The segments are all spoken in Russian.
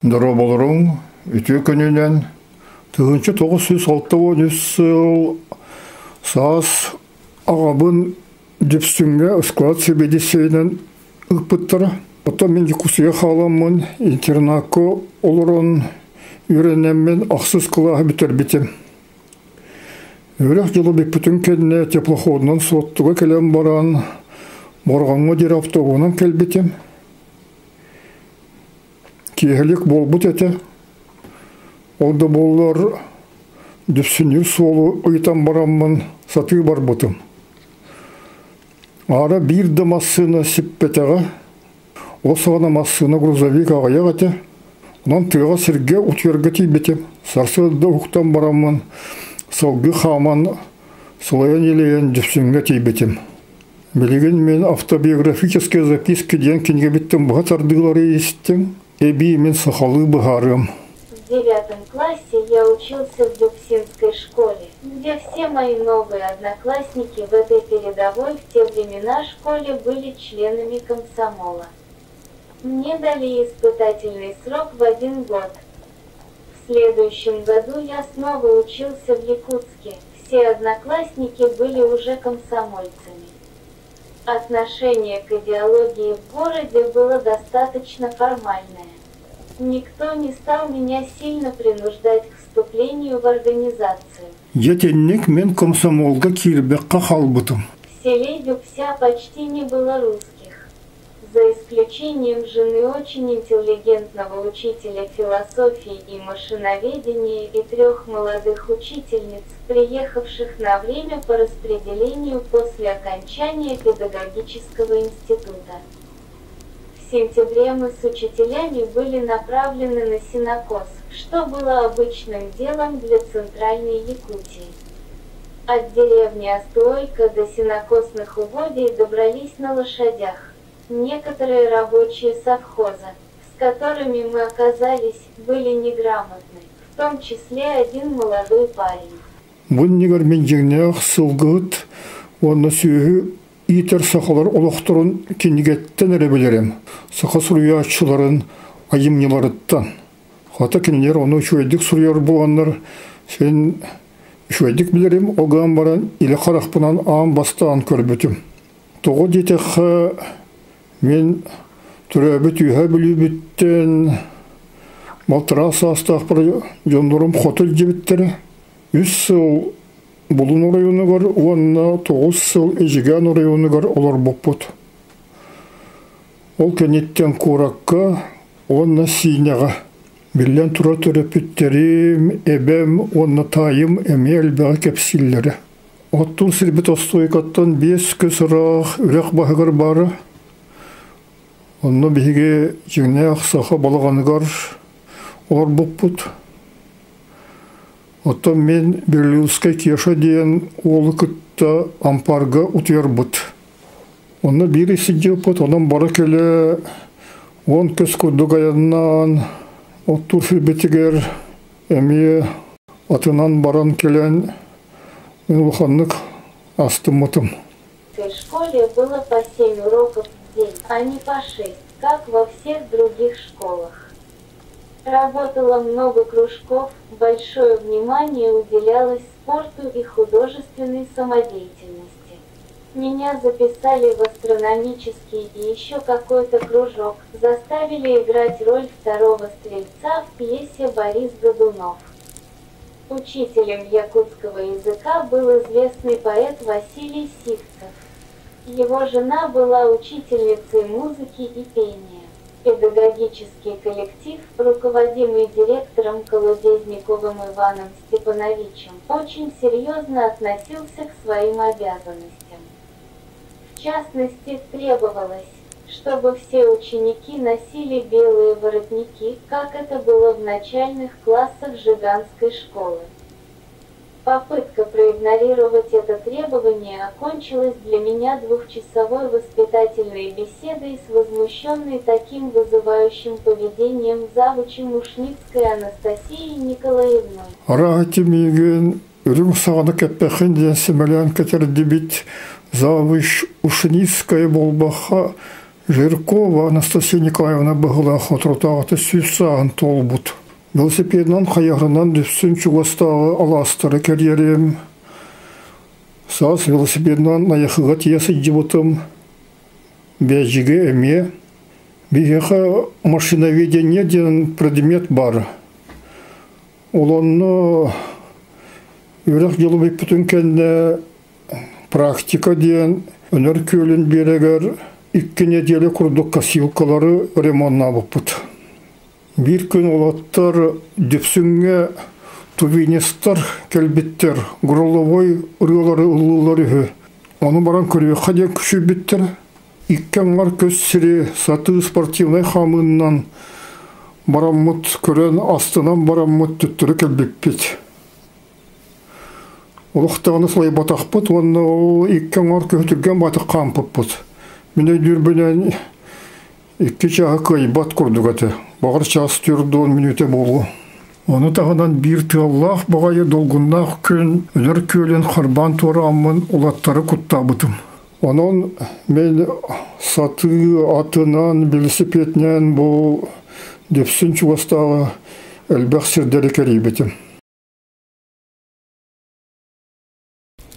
Дораболорун үтүө көнүнен тыгынчы 960 сыл саас агабын депсүнгө склад себедисенен ыкпыттара. Ото мен кусуя халамын интернатко олорон үйренеммен аксыз кылаа битербитим. Өрөх жылы бек бүтүн кенне теплоходунан соттуга келем баран борганга дер автобунан келбитим. Киелик болбут эте. Олда боллар дүпсүнү солу ыйтан бараммын сатыы барбытым. Ара бир да массына сиппетега, осағана массына грузовик ағаяқ эте. Онан тыға сирге утверге тейбетем. Сарсыда уқтан бараммын, салгы хаман сылайан елейен дүпсүнге тейбетем. Билеген мен автобиографические записки ден кенге биттім бұға тардылары естім. Эби мен сахалы быгарым. В 9 классе я учился в Дюксинской школе, где все мои новые одноклассники в этой передовой в те времена школе были членами комсомола. Мне дали испытательный срок в 1 год. В следующем году я снова учился в Якутске. Все одноклассники были уже комсомольцами. Отношение к идеологии в городе было достаточно формальное. Никто не стал меня сильно принуждать к вступлению в организацию. Етенник мен комсомолга кирбекка халбытым. В селе Дюкся почти не было русских. За исключением жены очень интеллигентного учителя философии и машиноведения и 3 молодых учительниц, приехавших на время по распределению после окончания педагогического института. В сентябре мы с учителями были направлены на сенокос, что было обычным делом для Центральной Якутии. От деревни Остойка до сенокосных угодий добрались на лошадях. Некоторые рабочие совхоза, с которыми мы оказались, были неграмотны, в том числе один молодой парень. Буннигар мен жеңнеах сылгыт, онна сүйі итер сақалар олақтырын кенігеттен әребелерем. Сақа сұруячыларын айымнеларыттан. Хата кенелер оны үшвейдік сұруяр болғандар, сен үшвейдік білерем, оған баран илі қарақпынан ағын бастаған көрбетім. Тоғы детеқі мен түрәбіт үйә білі біттен малтырасы астақ бір жондырым хотел жебіттері. 100 сыл Булун районугар, онна 9 сыл Эжиган районугар олар боппут. Ол кенеттен куракка, онна синяға. Биллен тура төрөпүттерим, эбем, онна тайым, эме әлбәға кепсиллері. Оттун сирбет остойкаттан 5 көсірақ үрек бағығыр бары. Онна бейге жеңне ақсаға балағанығар олар боппут. Оттан мен Берлиускай кеша дейін олы күтті ампарға утвербыт. Онна бири сидепыт, онан бара келе 10 көз күрдік аяннан оттур филбетігер әме атынан баран келен мен ұлханлық астымытым. В школе было по 7 уроков в день, а не по 6, как во всех других школах. Работало много кружков, большое внимание уделялось спорту и художественной самодеятельности. Меня записали в астрономический и еще какой-то кружок, заставили играть роль второго стрельца в пьесе «Борис Годунов». Учителем якутского языка был известный поэт Василий Сивцев. Его жена была учительницей музыки и пения. Педагогический коллектив, руководимый директором Колодезниковым Иваном Степановичем, очень серьезно относился к своим обязанностям. В частности, требовалось, чтобы все ученики носили белые воротники, как это было в начальных классах Жиганской школы. Попытка проигнорировать это требование окончилась для меня 2-часовой воспитательной беседой с возмущенной таким вызывающим поведением завучи Мушницкой Анастасией Николаевной. Ратимиген, үрім сағаны кәппәхін ден семелян кәтерді бит завуч Ушницкая болбаха Жиркова Анастасия Николаевна бағыла хотротағаты сүйсағын толбут. Велосипеднан қаяғырынан дүпсін чуғастағы аластыры кәререм. Саас велосипеднан аяқыға тиясы жібытым. Бәжіге әме. Бейхеға машиноведение ден предмет бар. Олонны үйрек жылы бейпітін кәнне практика ден өнер көлін берегер 2 неделе құрдық косилкалары ремонтна бұппыт. Bir күн олаттар дүпсінге тувинестар кәлбеттер, ғұрыловой ұрылары ұлылары. Оны баран көрі қаден күші біттер. Иккенғар көз сірі саты спортивнай хамыннан бараммыт көрен астынан бараммыт түттірі кәлбекпет. Олықтағыны слай батақпыт, оны ол иккенғар көтірген батық қампыппыт. Мене дүрбінен 2 чағы қайбат құрдық әті. Бағыр час түрді 10 минуте болу. Оны тағынан бір тыллақ бағайы долғыннақ күн өнер көлін қарбан торы амын олаттары құттабытым. Onun мен саты атынан, велосипеднен бұл депсін чуғастағы әлбәқ сірдері кәрейбетім.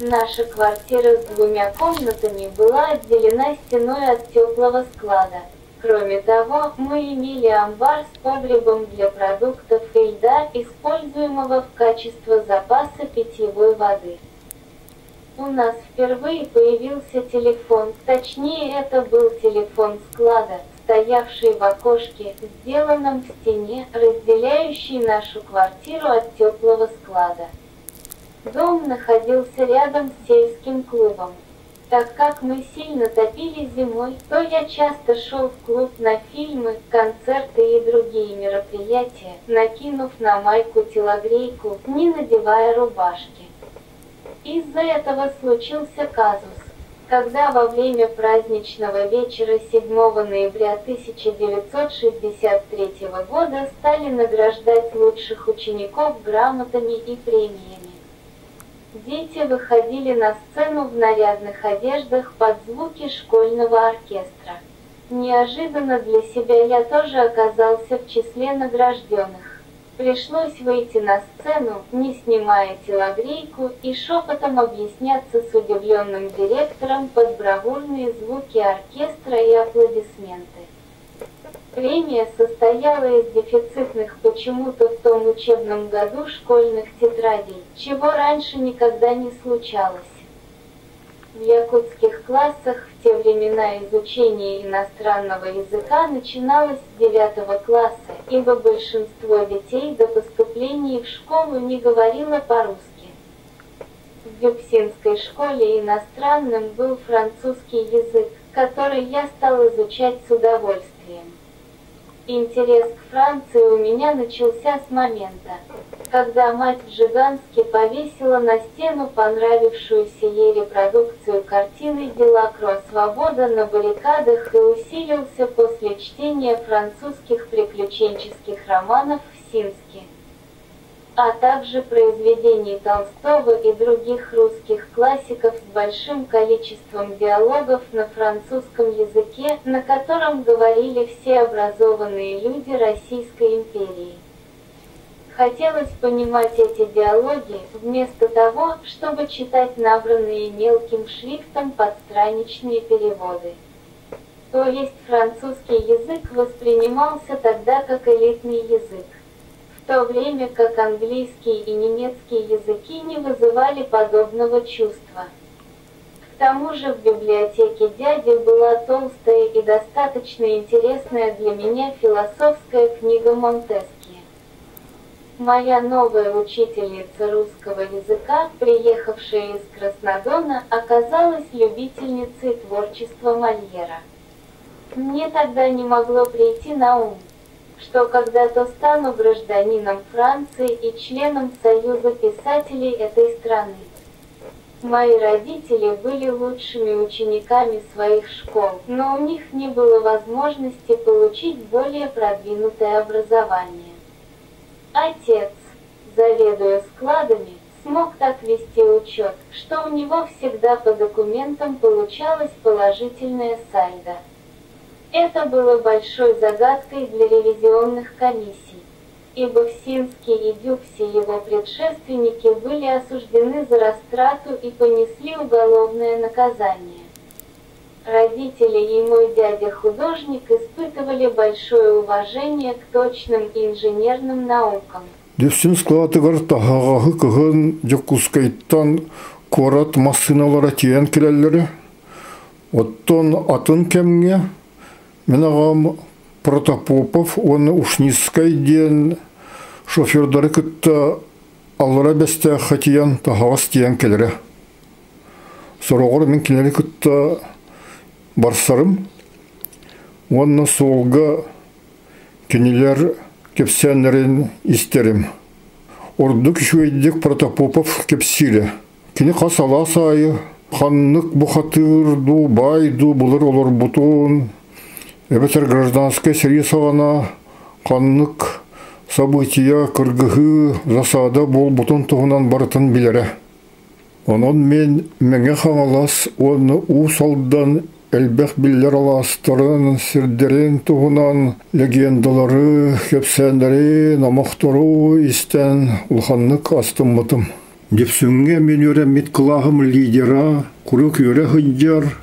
Наша квартира с 2 комнатами была отделена стеной от теплого склада. Кроме того, мы имели амбар с погребом для продуктов и льда, используемого в качестве запаса питьевой воды. У нас впервые появился телефон, точнее это был телефон склада, стоявший в окошке, сделанном в стене, разделяющей нашу квартиру от теплого склада. Дом находился рядом с сельским клубом. Так как мы сильно топили зимой, то я часто шел в клуб на фильмы, концерты и другие мероприятия, накинув на майку телогрейку, не надевая рубашки. Из-за этого случился казус, когда во время праздничного вечера 7 ноября 1963 года стали награждать лучших учеников грамотами и премиями. Дети выходили на сцену в нарядных одеждах под звуки школьного оркестра. Неожиданно для себя я тоже оказался в числе награжденных. Пришлось выйти на сцену, не снимая телогрейку, и шепотом объясняться с удивленным директором под бравурные звуки оркестра и аплодисменты. Премия состояла из дефицитных почему-то в том учебном году школьных тетрадей, чего раньше никогда не случалось. В якутских классах в те времена изучение иностранного языка начиналось с 9 класса, ибо большинство детей до поступления в школу не говорило по-русски. В Дюксинской школе иностранным был французский язык, который я стал изучать с удовольствием. Интерес к Франции у меня начался с момента, когда мать в Жиганске повесила на стену понравившуюся ей репродукцию картины «Делакро. Свобода на баррикадах» и усилился после чтения французских приключенческих романов в Синске, а также произведений Толстого и других русских классиков с большим количеством диалогов на французском языке, на котором говорили все образованные люди Российской империи. Хотелось понимать эти диалоги, вместо того, чтобы читать набранные мелким шрифтом подстраничные переводы. То есть французский язык воспринимался тогда как элитный язык, в то время как английский и немецкий языки не вызывали подобного чувства. К тому же в библиотеке дяди была толстая и достаточно интересная для меня философская книга Монтескье. Моя новая учительница русского языка, приехавшая из Краснодона, оказалась любительницей творчества Мольера. Мне тогда не могло прийти на ум, что когда-то стану гражданином Франции и членом Союза писателей этой страны. Мои родители были лучшими учениками своих школ, но у них не было возможности получить более продвинутое образование. Отец, заведуя складами, смог так вести учет, что у него всегда по документам получалось положительное сальдо. Это было большой загадкой для ревизионных комиссий, ибо Всинский и Дюкси, его предшественники, были осуждены за растрату и понесли уголовное наказание. Родители и мой дядя-художник испытывали большое уважение к точным инженерным наукам. Дюксин складыгар тахагахы кыгын жокускайттан корат машиналара тиен келеллери. Оттон атын кемге мен агам Протопопов, он Ушницкай ден шофердары кытта аллара бесте хатиян тахагас тиен келере. Сорогор мен келери кытта барсарым. Онна солга кенелер кепсенерин истерим. Ордук шуйдик Протопопов кепсиле. Кене касала сайы, ханнык бухатырду, байду, булыр олар бутун. Эбетер гражданская серьезована, ханнык события, кыргыгы, засада бол бутун тугунан барытын билере. Онон мен меңе хаңалас, оны у солдан элбэх биллер аластырын, сирдерин тугунан легендалары, кепсендери, намахтору истен улханнык астыммытым. Депсүнге мен өремит кылағым лидера, курык өре хыджар,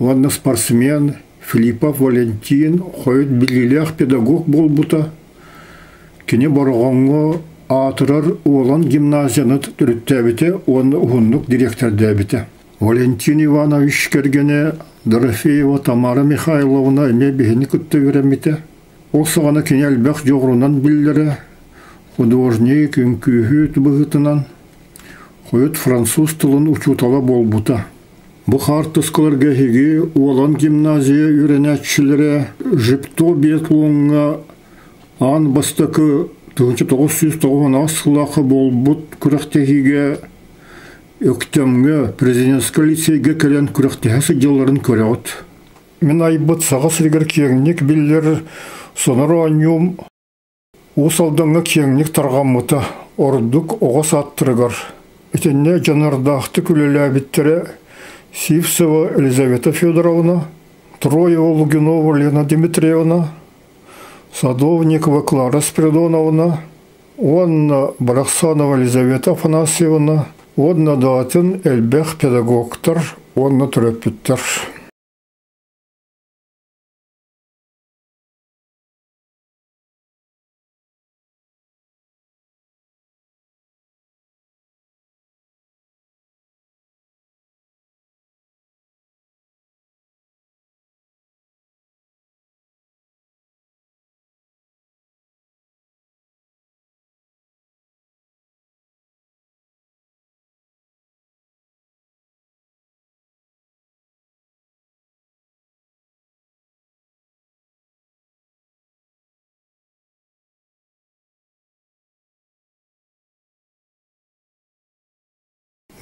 ванна спортсмен, Филиппов Валентин, хойт билилях педагог болбута. Кене барғанға атырар олан гимназияны түріттәбіте, оны ұғынлық директор дәбіте. Валентин Иванович кергене Дорофеева Тамара Михайловна әме бігіні күтті веремете. Ол сағана кене әлбәқ жоғырынан білдері, художник үнкүйі түбігітінан, хойт француз тылын учутала болбута. Бұхар тұскаларға хеге олан гимназия үйренәтшілері жіпто бетлуңға ан бастакы 1990 сылақы болбут күріқтехеге өктемге президентская лицейге кәлен күріқтехесі жылларын көрәуіт. Мен айбыт сағас регер кеңнік білдер сонар анюм ұсалдыңы кеңнік тарғамыта ордук оғас аттырығар. Этенне жанардақты күлелі әбіттері Сивцева Елизавета Федоровна, Троева Лугинова Лена Дмитриевна, Садовникова Клара Спиридоновна, Онна Барахсанова Елизавета Афанасьевна, Онна Датын Эльбех педагогтар, Онна Треппеттер.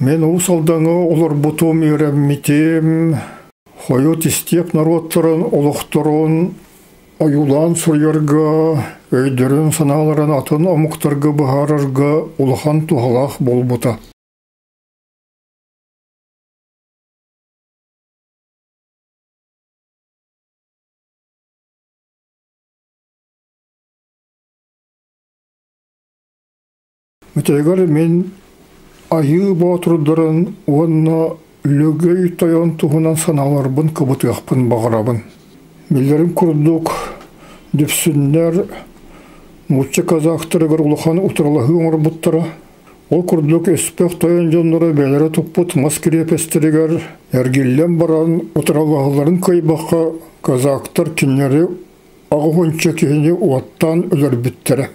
Мен усалдаңы олар бұтым үйрәмметем, хойот істеп народтарын, олықтырын, аюлан сұрйырға, өйдерін саналарын атын амуқтарға бұхарырға улахан туғалақ бол бұта. Мүтегер мен айы батырдырын, онна лөгөй таян туғынан саналарбын кыбытыяқпын бағырабын. Мелерім күрдік депсінлер мұтчы казақтырығыр ұлыхан ұтыралығы оңыр бұттыра. Ол күрдік эспек таян жонлары бәлері тұппыт маскере пестерігер әргеллен баран ұтыралығыларын кайбаққа казақтыр кенері ағығынча кені уаттан өлір біттірі.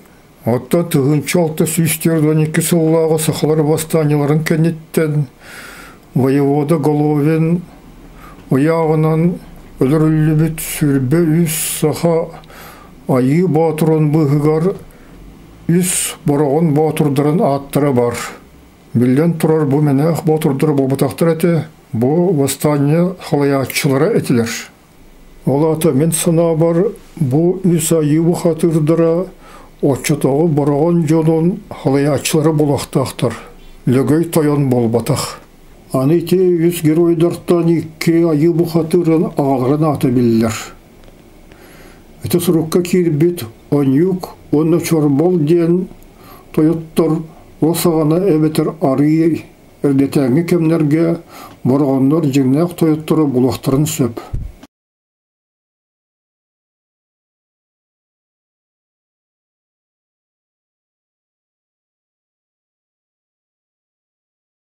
Отта тығынчы алты сүйістерден екі сыллағы сақылар бастаниларын кәнеттен, воевода Головин ояғынан өлірілі біт сүрбе үс саха айы батырын бұғығар үс бұрағын батырдырын аттыры бар. Білден тұрар бұл менәқ батырдыры бұл бұтақтыр әті, бұл бастания халаятшылары әтілер. Ол аты мен сына бар, бұл үс айы бұқатырдыра Отчатағы бараған жодон халаячылары болақтақтар. Лөгөй таян болбатақ. Аны те үз геройдартан икі айы бұқатырын ағаларын аты білдер. Это сурукка кирбит, онюк, онно чорбол ден, тоюттор, осағана эбетер арый, эрдетәңі кемнерге, борғандар жеңнәк тоюттыры бұлақтырын сөп.